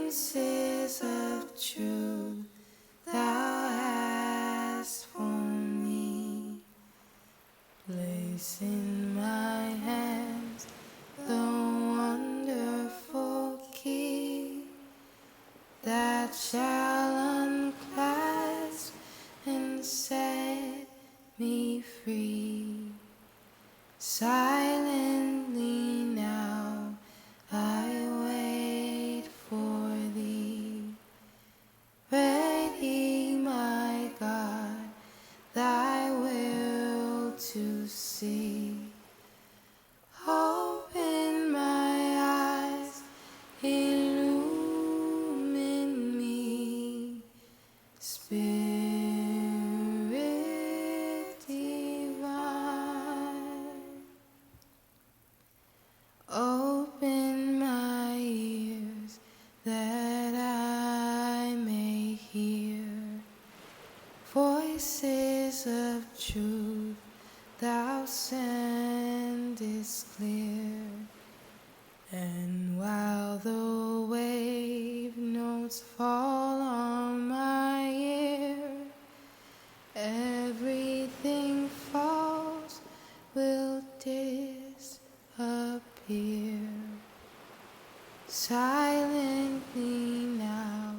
Voices of truth thou hast for me. Place in my hands the wonderful key that shall unclasp and set me free. Silently now I wait for thee. Ready, my God, thy will to see. Open my eyes, illumine me, Spirit divine. Open my ears that I may hear voices of truth thou sendest clear. And while the wave notes fall on my ear, everything false will disappear. Silently now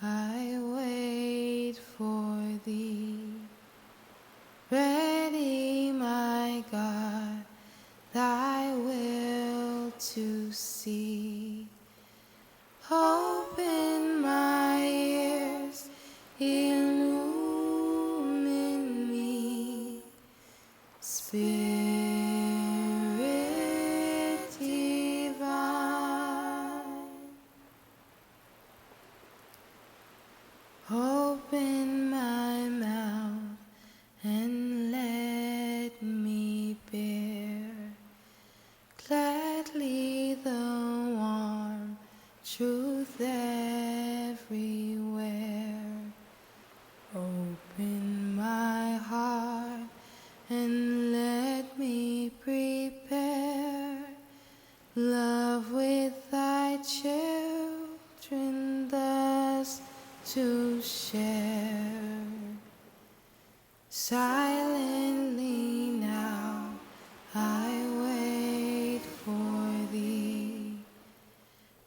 I wait for thee. Ready, my God, thy will to see. Open my ears, illumine me, Spirit divine. Open my mouth and let me bear gladly the warm truth everywhere. Open my heart and let me prepare love with thy children thus to share. Silently now I wait for thee.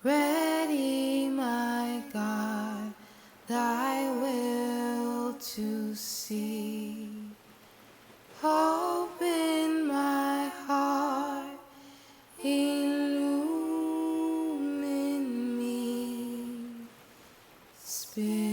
Ready, my God, thy will to see. Open my heart, illumine me, Spirit.